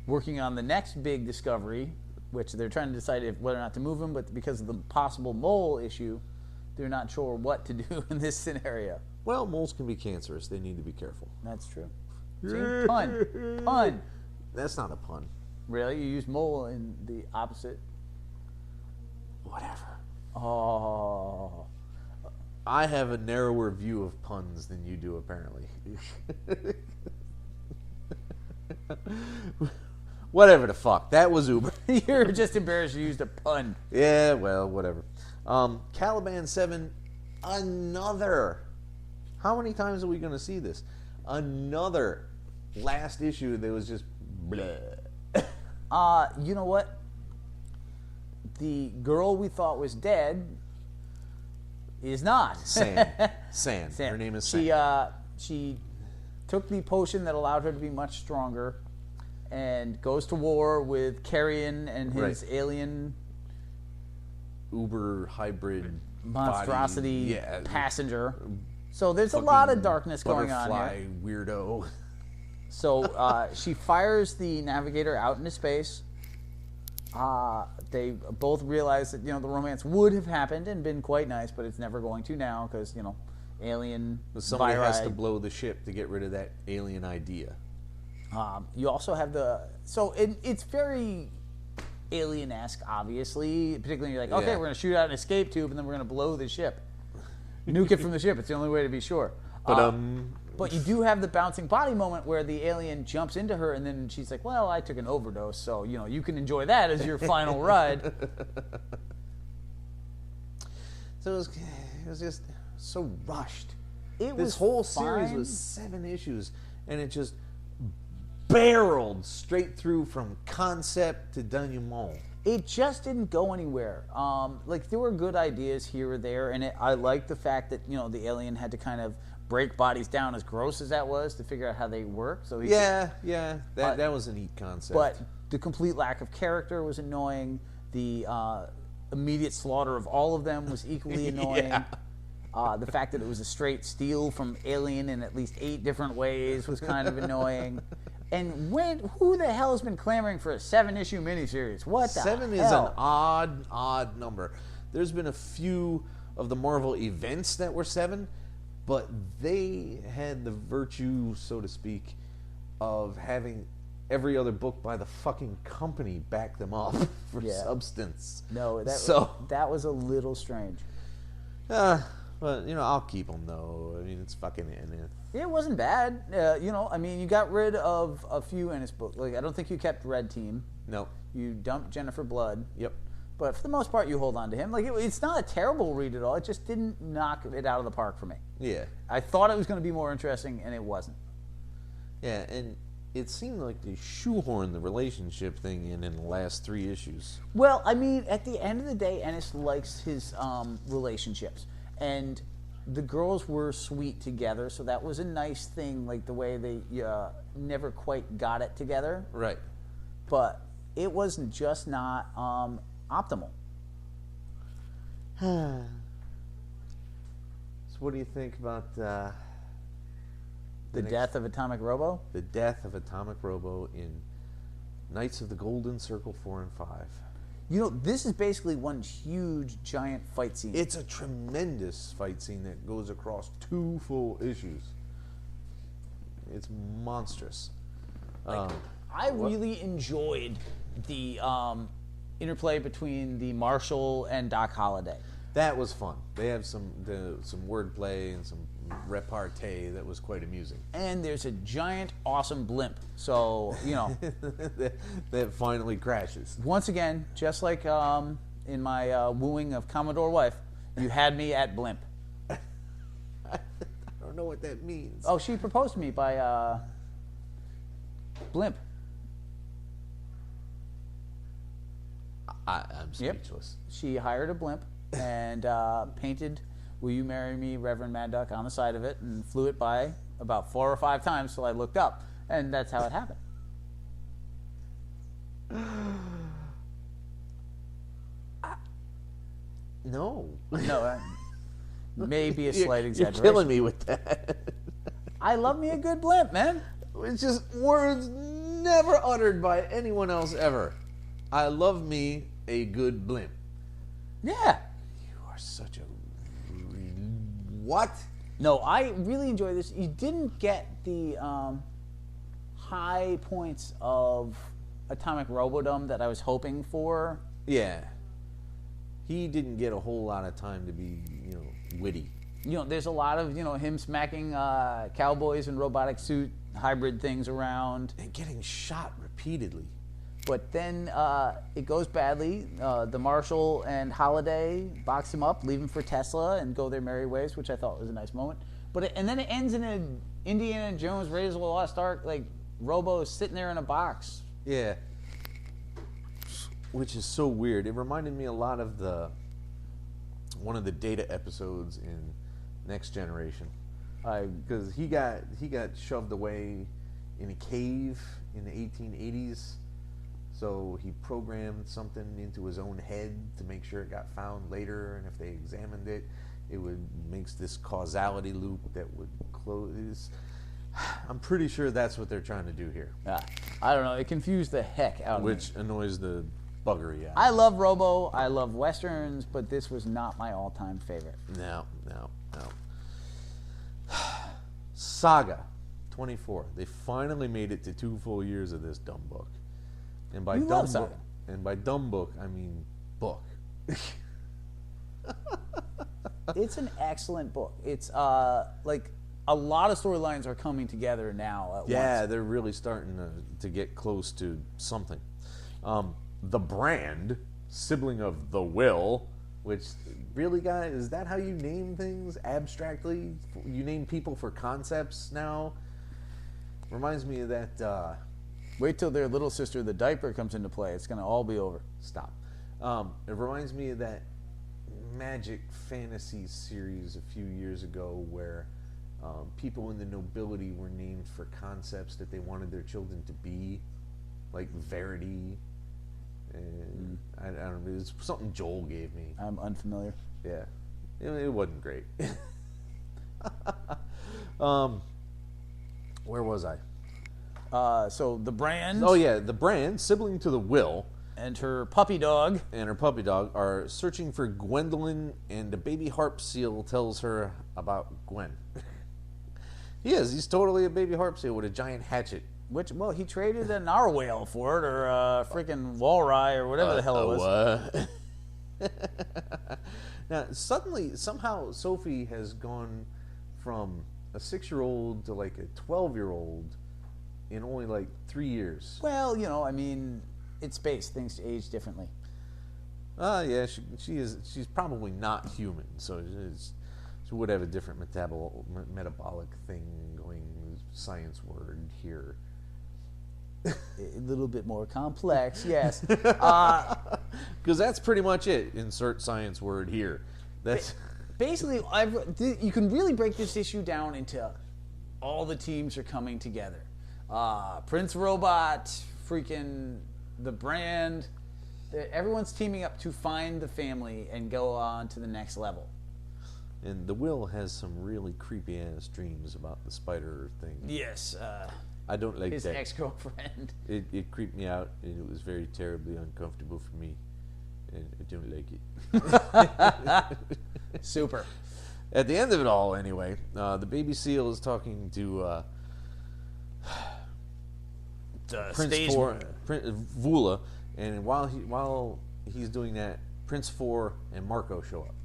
working on the next big discovery, which they're trying to decide whether or not to move him, but because of the possible mole issue, they're not sure what to do in this scenario. Well, moles can be cancerous. They need to be careful. That's true. See? Pun. That's not a pun. Really? You use mole in the opposite? Whatever. Oh. I have a narrower view of puns than you do, apparently. Whatever the fuck. That was Uber. You're just embarrassed you used a pun. Yeah, well, whatever. Caliban 7, another. How many times are we going to see this? Another last issue that was just bleh. You know what? The girl we thought was dead is not. San. Her name is San. She took the potion that allowed her to be much stronger and goes to war with Carrion and his alien Uber hybrid monstrosity passenger. So there's a lot of darkness going on here. Butterfly weirdo. So she fires the navigator out into space. They both realize that, the romance would have happened and been quite nice, but it's never going to now because, alien Somebody has to viri. blow the ship to get rid of that alien idea. You also have it's very alien-esque, obviously. Particularly, you're like, okay, Yeah. we're going to shoot out an escape tube and then we're going to blow the ship. Nuke it from the ship. It's the only way to be sure. But you do have the bouncing body moment where the alien jumps into her and then she's like, well, I took an overdose, so, you can enjoy that as your final ride. So it was just so rushed. This whole series was 7 issues, and it just barreled straight through from concept to denouement. It just didn't go anywhere. There were good ideas here or there, and I liked the fact that, the alien had to kind of break bodies down, as gross as that was, to figure out how they work. So That was a neat concept. But the complete lack of character was annoying. The immediate slaughter of all of them was equally annoying. Yeah. The fact that it was a straight steal from Alien in at least 8 different ways was kind of annoying. And who the hell has been clamoring for a 7-issue miniseries? What the 7 hell? is an odd number. There's been a few of the Marvel events that were 7, but they had the virtue, so to speak, of having every other book by the fucking company back them up for substance. No, that was a little strange. But I'll keep them though. I mean, it's fucking Enni. It wasn't bad. You got rid of a few Ennis books. I don't think you kept Red Team. No. You dumped Jennifer Blood. Yep. But for the most part, you hold on to him. It's not a terrible read at all. It just didn't knock it out of the park for me. Yeah. I thought it was going to be more interesting, and it wasn't. Yeah, and it seemed like they shoehorned the relationship thing in the last 3 issues. Well, at the end of the day, Ennis likes his relationships. And the girls were sweet together, so that was a nice thing, the way they never quite got it together. Right. But it wasn't just not optimal. So what do you think about the death of Atomic Robo? The death of Atomic Robo in Knights of the Golden Circle 4 and 5. This is basically one huge, giant fight scene. It's a tremendous fight scene that goes across 2 full issues. It's monstrous. I really enjoyed the interplay between the Marshal and Doc Holliday. That was fun. They have some wordplay and some repartee that was quite amusing. And there's a giant, awesome blimp. So, that finally crashes. Once again, just like in my wooing of Commodore wife, you had me at blimp. I don't know what that means. Oh, she proposed to me by blimp. I'm speechless. Yep. She hired a blimp and painted "Will you marry me, Reverend Mad Duck" on the side of it, and flew it by about 4 or 5 times till I looked up, and that's how it happened. No, maybe a slight exaggeration. You're killing me with that. I love me a good blimp, man. It's just words never uttered by anyone else ever. I love me a good blimp. Yeah. You are such a... What? No, I really enjoy this. You didn't get the high points of Atomic Robodom that I was hoping for. Yeah. He didn't get a whole lot of time to be, witty. There's a lot of, him smacking cowboys in robotic suit hybrid things around. And getting shot repeatedly. But then it goes badly. The Marshal and Holliday box him up, leave him for Tesla, and go their merry ways, which I thought was a nice moment. And then it ends in an Indiana Jones Raiders of the Lost Ark, Robo is sitting there in a box. Yeah. Which is so weird. It reminded me a lot of one of the Data episodes in Next Generation. Because he got shoved away in a cave in the 1880s. So he programmed something into his own head to make sure it got found later, and if they examined it, it would makes this causality loop that would close. I'm pretty sure that's what they're trying to do here. I don't know. It confused the heck out of me. Which annoys the buggery out. I love Robo. I love Westerns, but this was not my all-time favorite. No. Saga 24. They finally made it to 2 full years of this dumb book. And by dumb book, I mean book. It's an excellent book. It's like a lot of storylines are coming together now at once. They're really starting to get close to something. The Brand, sibling of the Will, which, really, guys, is that how you name things abstractly? You name people for concepts now? Reminds me of that... Wait till their little sister, the diaper, comes into play. It's going to all be over. Stop. It reminds me of that Magic Fantasy series a few years ago where people in the nobility were named for concepts that they wanted their children to be, like Verity. And I don't know, it's something Joel gave me. I'm unfamiliar. Yeah, it wasn't great. Where was I? So the Brand. Oh yeah, the Brand, sibling to the Will, and her puppy dog. Are searching for Gwendolyn, and the baby harp seal tells her about Gwen. He's totally a baby harp seal with a giant hatchet. Which, well, he traded a narwhal for it, or a freaking walrus, or whatever the hell it was. What? Now, somehow, Sophie has gone from a 6-year-old to like a 12-year-old in only like 3 years. Well, I mean, it's space. Things age differently. Yeah, she's probably not human, so she would have a different metabolic thing going. Science word here. A little bit more complex, yes. Because that's pretty much it. Insert science word here. That's basically, you can really break this issue down into all the teams are coming together. Prince Robot, freaking the Brand. Everyone's teaming up to find the family and go on to the next level. And the Will has some really creepy ass dreams about the spider thing. Yes. I don't like his that. His ex-girlfriend. It creeped me out, and it was very terribly uncomfortable for me, and I don't like it. Super. At the end of it all, anyway, the baby seal is talking to Prince Vula, and while he's doing that, Prince 4 and Marco show up.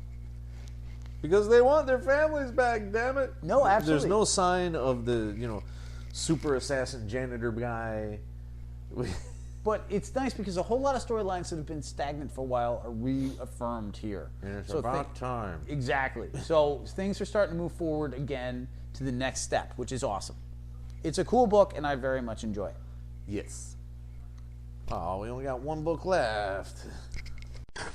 Because they want their families back, damn it. No, absolutely. There's no sign of the, super assassin janitor guy. But it's nice because a whole lot of storylines that have been stagnant for a while are reaffirmed here. And it's about time. Exactly. So things are starting to move forward again to the next step, which is awesome. It's a cool book, and I very much enjoy it. Yes. Oh, we only got one book left.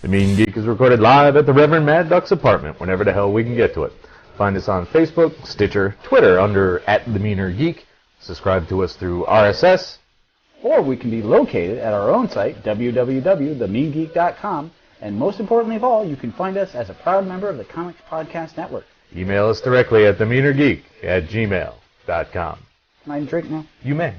The Mean Geek is recorded live at the Reverend Mad Duck's apartment whenever the hell we can get to it. Find us on Facebook, Stitcher, Twitter under @TheMeanerGeek. Subscribe to us through RSS. Or we can be located at our own site, www.themeingeek.com. And most importantly of all, you can find us as a proud member of the Comics Podcast Network. Email us directly at TheMeanerGeek@gmail.com. Can I drink now? You may.